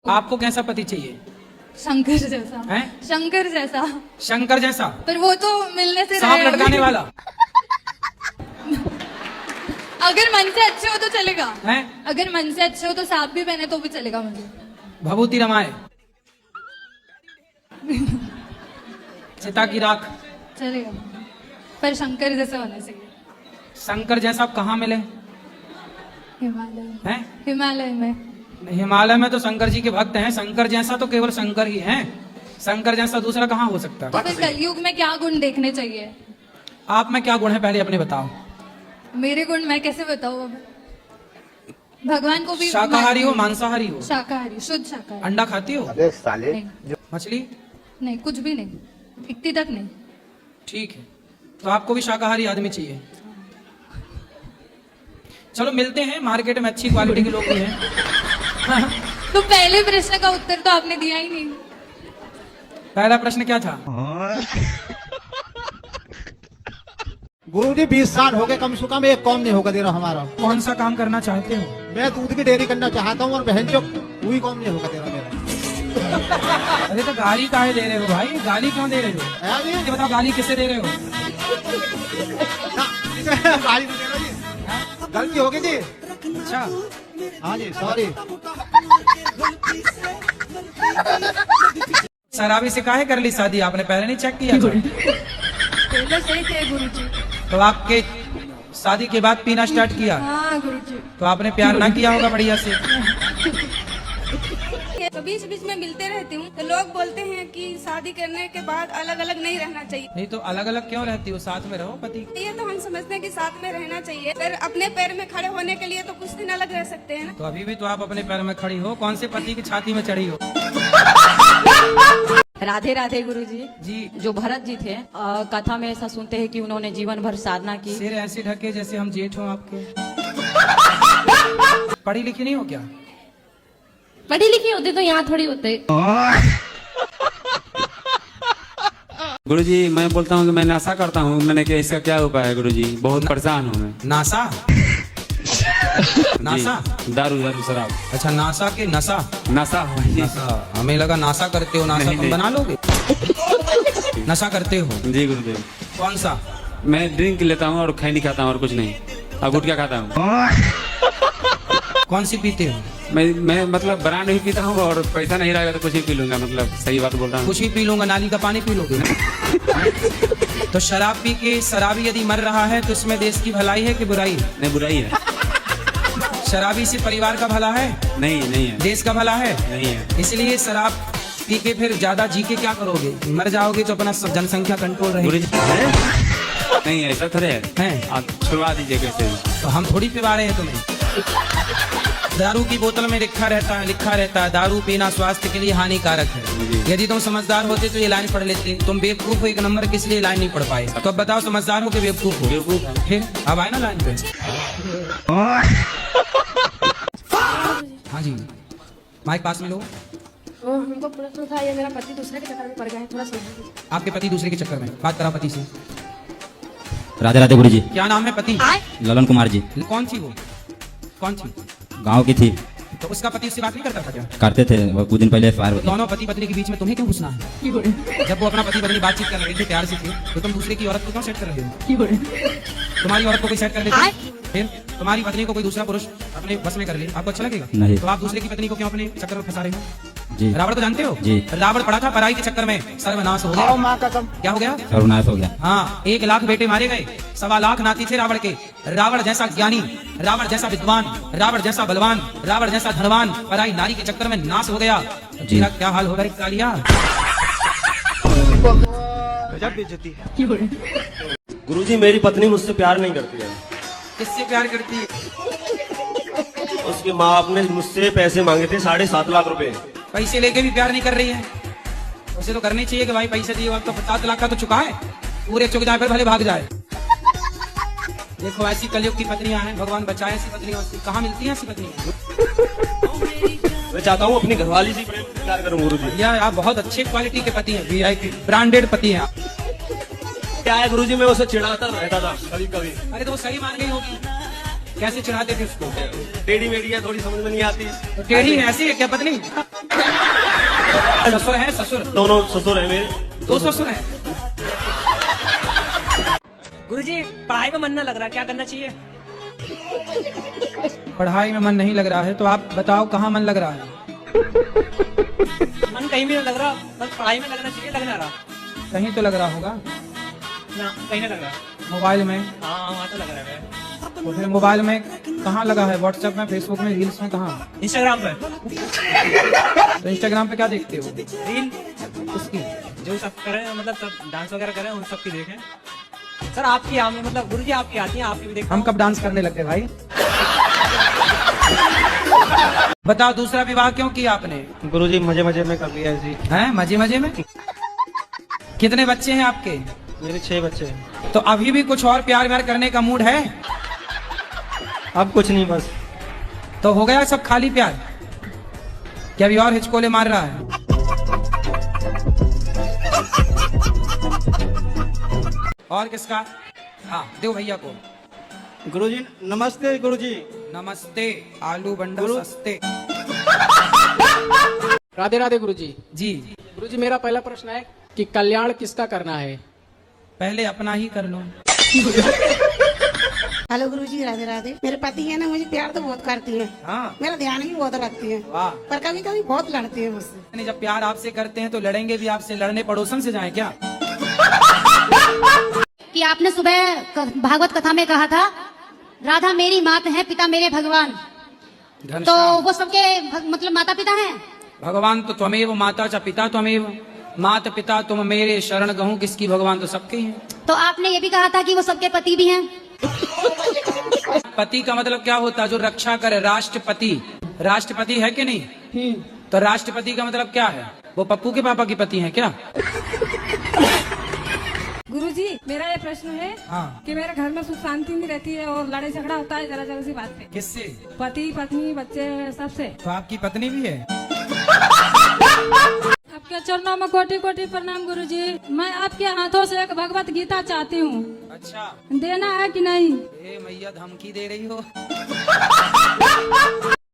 आपको कैसा पति चाहिए? शंकर जैसा हैं? शंकर जैसा। शंकर जैसा? पर वो तो मिलने से सांप रहेगा। लटकाने वाला? अगर मन से अच्छे हो तो चलेगा। हैं? अगर मन से अच्छे हो तो सांप भी पहने तो भी चलेगा मुझे। भभूति रमाए, चिता की राख, चलेगा पर शंकर जैसा होना चाहिए। शंकर जैसा आप कहाँ मिले? हिमालय में। हैं? हिमालय में। हिमालय में तो शंकर जी के भक्त हैं। शंकर जैसा तो केवल शंकर ही हैं। शंकर जैसा दूसरा कहाँ हो सकता है? तो फिर कलयुग में क्या गुण देखने चाहिए? आप में क्या गुण है पहले अपने बताओ। मेरे गुण मैं कैसे बताऊँ अब? भगवान को भी शाकाहारी हो मांसाहारी हो? शाकाहारी, शुद्ध शाकाहारी। अंडा खाती हो? नहीं, मछली? नहीं कुछ भी नहीं, इतनी तक नहीं। ठीक है, तो आपको भी शाकाहारी आदमी चाहिए। चलो मिलते हैं, मार्केट में अच्छी क्वालिटी के लोग भी हैं। तो पहले प्रश्न का उत्तर तो आपने दिया ही नहीं। पहला प्रश्न क्या था? गुरुजी 20 साल हो गए, कम से कम एक कॉम नहीं होगा दे रहा हमारा। कौन सा काम करना चाहते हो? मैं दूध की डेयरी करना चाहता हूँ और बहन जो वही कॉम नहीं होगा दे रहा मेरा। अरे तो गाली काहे दे रहे हो भाई? गाली क्यों दे रहे हो? है जी? ये बताओ गाली किसे दे रहे हो? गाली तो दे रहा जी। गलती हो गई जी। अच्छा, हाँ जी सॉरी। शराबी से काहे कर ली शादी? आपने पहले नहीं चेक किया था? पहले सही थे गुरुजी। तो आपके शादी के बाद पीना स्टार्ट किया? हाँ गुरुजी। तो आपने प्यार ना किया होगा बढ़िया से। बीच बीच में मिलते रहती हूँ तो लोग बोलते हैं कि शादी करने के बाद अलग अलग नहीं रहना चाहिए। नहीं तो अलग अलग क्यों रहती हो? साथ में रहो पति। ये तो हम समझते हैं कि साथ में रहना चाहिए, पर अपने पैर में खड़े होने के लिए तो कुछ दिन अलग रह सकते हैं ना। तो अभी भी तो आप अपने पैर में खड़ी हो। कौन से पति की छाती में चढ़ी हो? राधे राधे गुरुजी। जी। जो भरत जी थे, कथा में ऐसा सुनते हैं कि उन्होंने जीवन भर साधना की। सिर ऐसे ढके जैसे हम जेठ हो आपके। पढ़ी लिखी नहीं हो क्या? पढ़ी लिखी होती तो यहाँ थोड़ी होते। गुरुजी मैं बोलता हूँ कि मैं नशा करता हूँ, मैंने क्या इसका क्या उपाय है गुरुजी? बहुत परेशान हूँ मैं। नासा? नासा? दारू दारू शराब। अच्छा, नासा के नशा? नशा भाई। नशा, हमें लगा नासा करते हो। नासा नहीं, तुम नहीं। बना लोगे? नशा करते हो? जी गुरुदेव। कौन सा? मैं ड्रिंक लेता हूँ और खैनी खाता हूँ और कुछ नहीं, और गुटखा खाता हूँ। कौन सी पीते हो? मैं मतलब ब्रांड भी पीता हूँ और पैसा नहीं रहेगा तो कुछ ही पी लूंगा। मतलब सही बात बोल रहा हूँ। कुछ ही पी लूंगा? नाली का पानी पी लोगे? तो शराब पी के शराबी यदि मर रहा है तो इसमें देश की भलाई है कि बुराई? नहीं बुराई है। शराबी से परिवार का भला है? नहीं नहीं है। देश का भला है? नहीं है। इसलिए शराब पी के फिर ज्यादा जी के क्या करोगे? मर जाओगे तो अपना जनसंख्या कंट्रोल रहेगी। गुरुजी नहीं ऐसा थोड़े हैं? है, आप छुड़वा दीजिए कैसे। तो हम थोड़ी पिवा रहे हैं तुम्हें। दारू की बोतल में लिखा रहता है दारू पीना स्वास्थ्य के लिए हानिकारक है। यदि तुम समझदार होते तो ये लाइन पढ़ लेते। तुम बेवकूफ हो एक नंबर, किस लिए लाइन नहीं पढ़ पाए? तो अब बताओ, समझदार हो कि बेवकूफ हो? बेवकूफ। फिर अब आए ना लाइन पे। हाँ जी, माइक पास में लो। हमको प्रश्न था, ये मेरा पति दूसरे के चक्कर में पड़ गया है, थोड़ा समझा दीजिए। आपके पति दूसरे के चक्कर में? बात करा पति से। राधे राधे गुरुजी। क्या नाम है पति? ललन कुमार जी। कौन थी वो? कौन थी? गांव की थी। तो उसका पति उससे बात नहीं करता था क्या? करते थे, वो कुछ दिन पहले फायर हो गया। दोनों पति पत्नी के बीच में तुम्हें क्यों घुसना है? जब वो अपना पति पत्नी बातचीत कर रहे थे, प्यार से थे, तो तुम दूसरे की औरत को क्यों सेट कर रहे हो? तुम्हारी औरत को कोई सेट कर लेता, फिर तुम्हारी पत्नी को कोई दूसरा पुरुष अपने बस में कर ले, आपको अच्छा लगेगा? नहीं। तो आप दूसरे की पत्नी को क्यों अपने चक्कर में फंसा रहे हो? जी। रावण तो जानते हो? जी। रावण पड़ा था पराई के चक्कर में, सर्वनाश हो गया। माँ कसम। क्या हो गया? सर्वनाश हो गया। हाँ, 1 लाख बेटे मारे गए, 1.25 लाख नाती थे रावण के। रावण जैसा ज्ञानी, रावण जैसा विद्वान, रावण जैसा बलवान, रावण जैसा धनवान पराई नारी के चक्कर में नाश हो गया। जी। तेरा क्या हाल होगा रे कालिया? गजब बेइज्जती है। गुरुजी मेरी पत्नी मुझसे प्यार नहीं करती है। किससे प्यार करती है? उसकी माँ ने मुझसे पैसे मांगे थे 7.5 लाख रुपए। पैसे लेके भी प्यार नहीं कर रही है? उसे तो करनी चाहिए कि भाई पैसे दिए, अब तो 50 लाख का तो चुका है, पूरे चुक जाए पर भले भाग जाए। देखो ऐसी कलयुग की पत्नियां हैं, भगवान बचाए ऐसी पत्नियां। कहाँ मिलती हैं ऐसी पत्नियां? मैं चाहता हूँ अपनी घरवाली से प्यार करूँ गुरुजी। यार आप बहुत अच्छे क्वालिटी के पति हैं, VIP ब्रांडेड पति हैं आप। क्या है गुरुजी, मैं उसे चिढ़ाता रहता था कभी कभी। अरे तो वो सही मान गई होगी। कैसे चिढ़ाते थे उसको? टेढ़ी मेढ़ी है, थोड़ी समझ में नहीं आती। तो टेढ़ी ऐसी है क्या पत्नी? ससुर है ससुर? दोनों ससुर है मेरे। 2 ससुर है। गुरुजी पढ़ाई में मन न लग रहा, क्या करना चाहिए? पढ़ाई में मन नहीं लग रहा है तो आप बताओ कहाँ मन लग रहा है? मन कहीं भी नहीं लग रहा, बस पढ़ाई में लगना चाहिए, लग ना रहा। कहीं तो लग रहा होगा। ना कहीं नहीं लग रहा। मोबाइल में? हाँ वहाँ तो लग रहा है। तो फिर मोबाइल में कहाँ लगा है? व्हाट्सएप में, फेसबुक में, रील्स में, कहाँ? इंस्टाग्राम पे। तो इंस्टाग्राम पे क्या देखते हो? रील उसकी जो सब करे, मतलब सब डांस वगैरह करे, उन सब की देखें। सर आपकी हमें मतलब गुरुजी आपकी आती है, आपकी भी देखें। हम कब डांस करने लगते भाई? बताओ दूसरा विवाह क्यों किया आपने? गुरुजी मजे मजे में कर लिया ऐसी। हैं मजे मजे में? कितने बच्चे हैं आपके? मेरे 6 बच्चे हैं। तो अभी भी कुछ और प्यार व्यार करने का मूड है? अब कुछ नहीं, बस तो हो गया सब खाली प्यार? क्या अभी और हिचकोले मार रहा है? और किसका? हाँ दो भैया को। गुरुजी नमस्ते। गुरुजी नमस्ते। आलू बंडा सस्ते। राधे राधे गुरुजी। जी गुरुजी मेरा पहला प्रश्न है कि कल्याण किसका करना है? पहले अपना ही कर लो। हेलो गुरुजी, राधे राधे। मेरे पति है ना, मुझे प्यार तो बहुत करती है, हाँ मेरा ध्यान भी बहुत रखती है, वाह। पर कभी कभी बहुत लड़ती है मुझसे। नहीं, जब प्यार आपसे करते हैं तो लड़ेंगे भी आपसे। लड़ने पड़ोसन से जाएं क्या? कि आपने सुबह भागवत कथा में कहा था राधा मेरी मात है, पिता मेरे भगवान। तो वो सबके मतलब माता पिता हैं। भगवान तो त्वमेव माता च पिता त्वमेव। मात पिता तुम मेरे शरण गहूं किसकी, भगवान तो सबके हैं। तो आपने ये भी कहा था कि वो सबके पति भी हैं। पति का मतलब क्या होता है? जो रक्षा करे, राष्ट्रपति। राष्ट्रपति है कि नहीं? तो राष्ट्रपति का मतलब क्या है? वो पप्पू के पापा की पति है क्या? गुरुजी मेरा ये प्रश्न है हाँ। कि मेरे घर में सुख शांति नहीं रहती है और लड़ाई झगड़ा होता है जरा जरा सी बात पे। किससे? पति पत्नी बच्चे सबसे। तो आपकी पत्नी भी है? आपके चरणों में कोटि कोटि प्रणाम गुरुजी। मैं आपके हाथों से एक भगवत गीता चाहती हूँ। अच्छा देना है कि नहीं? ए मैया धमकी दे रही हो।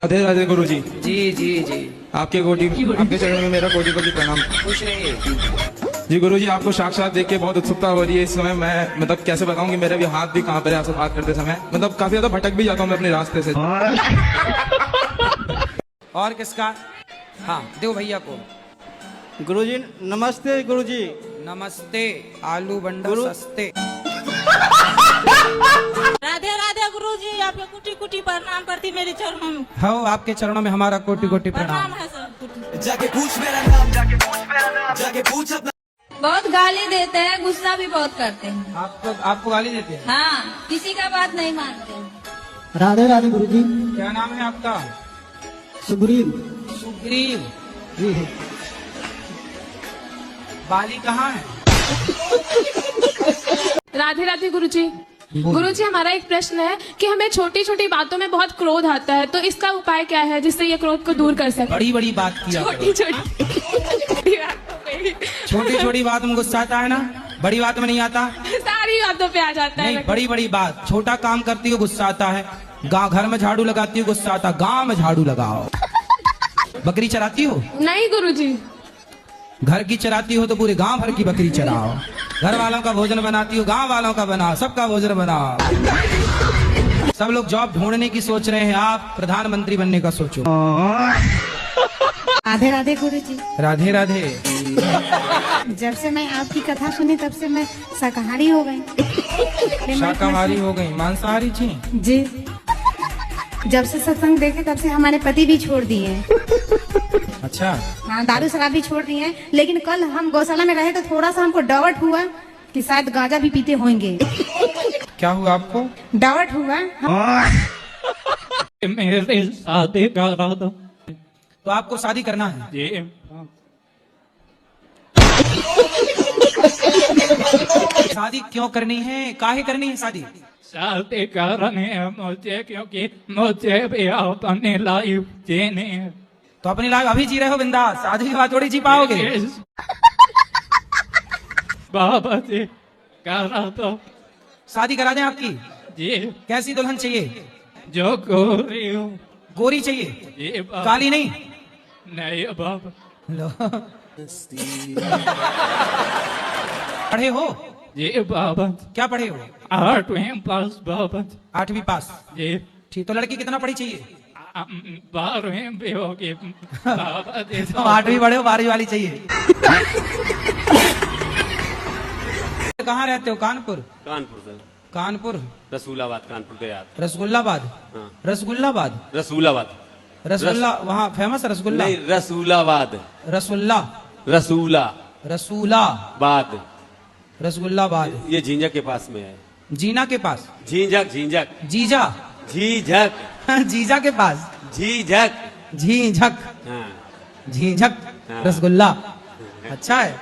राधे राधे गुरुजी। जी जी जी आपके चरणों में मेरा कोटि कोटि प्रणाम। खुश रहिए। जी गुरुजी, आपको साक्षात देख के बहुत उत्सुकता हो रही है इस समय। मैं मतलब कैसे बताऊं कि मेरे भी हाथ भी कांप रहे हैं आपसे बात करते समय। मतलब काफी ज्यादा भटक भी जाता हूँ मैं अपने रास्ते से। और किसका? हाँ दो भैया को। गुरुजी नमस्ते। गुरुजी नमस्ते। आलू बंडा सस्ते। राधे राधे गुरुजी, आपके कुटी कुटी प्रणाम करती मेरे चरणों में। हो आपके चरणों में हमारा कोटि कोटि प्रणाम। है सर। जाके पूछ मेरा नाम, जाके पूछ मेरा नाम, जाके पूछ अपना। बहुत गाली देते हैं, गुस्सा भी बहुत करते हैं। आपको गाली देते हैं? हाँ, किसी का बात नहीं मानते हैं। राधे राधे गुरुजी। क्या नाम है आपका? सुग्रीव। सुग्रीव जी। बाली कहाँ है? राधे राधे गुरुजी। गुरुजी हमारा एक प्रश्न है कि हमें छोटी छोटी बातों में बहुत क्रोध आता है, तो इसका उपाय क्या है जिससे ये क्रोध को दूर कर सके? बड़ी बड़ी बात किया। छोटी छोटी बात में गुस्सा आता है ना, बड़ी बात में नहीं आता। सारी बातों पे आ जाता है। नहीं, बड़ी बड़ी बात। छोटा काम करती हो गुस्सा आता है। घर में झाड़ू लगाती हो गुस्सा आता है। गाँव में झाड़ू लगाओ। बकरी चराती हो? नहीं गुरुजी। घर की चराती हो तो पूरे गांव भर की बकरी चराओ। घर वालों का भोजन बनाती हो, गांव वालों का बनाओ, सबका भोजन बनाओ। सब लोग जॉब ढूंढने की सोच रहे हैं, आप प्रधानमंत्री बनने का सोचो। राधे राधे गुरुजी। राधे राधे। जब से मैं आपकी कथा सुनी तब से मैं शाकाहारी हो गई। शाकाहारी हो गई? मांसाहारी थी? जी। जब से सत्संग देखे तब से हमारे पति भी छोड़ दिए। अच्छा। हाँ, दारू शराब भी छोड़ दिए हैं। लेकिन कल हम गौशाला में रहे तो थोड़ा सा हमको डाउट हुआ कि शायद गांजा भी पीते होंगे। क्या हुआ आपको? डाउट हुआ। मेरे शादी करा दो। तो आपको शादी करना है? जी। शादी क्यों करनी है? काहे करनी है शादी? शादी करनी है मुझे क्योंकि मुझे भी अपनी लाइफ जीनी है। तो अपनी लाइफ अभी जी रहे हो बिंदास, शादी के बाद थोड़ी जी पाओगे। बाबा जी करा दो। शादी करा दें आपकी? जी। कैसी दुल्हन चाहिए? जो गोरी हो। गोरी चाहिए, ये बाबा। काली नहीं। नहीं बाबा। लो। पढ़े हो? ये बाबा। क्या पढ़े हो? 8वीं पास बाबा। 8वीं पास। जी। ठीक, तो लड़की कितना पढ़ी चाहिए? 12वीं भी होगी बाबा। तो 8वीं पढ़े हो, 12वीं वाली चाहिए। कहाँ रहते हो? कानपुर। कानपुर सर। कानपुर। रसूलाबाद कानपुर के याद। रसगुल्लाबाद। हाँ। रसगुल्लाबाद। रसूलाबाद। रसगुल्ला वहाँ फेमस रसगुल्ला। नहीं, रसूलाबाद। रसुल्ला। रसूला। रसूलाबाद। रसगुल्लाबाद। ये झींझक के पास में है। जीना के पास। झींझक झींझक। जीजा। झीझक। जीजा के पास। झीझक। झीझक। हाँ। झीझक हाँ। रसगुल्ला। अच्छा है।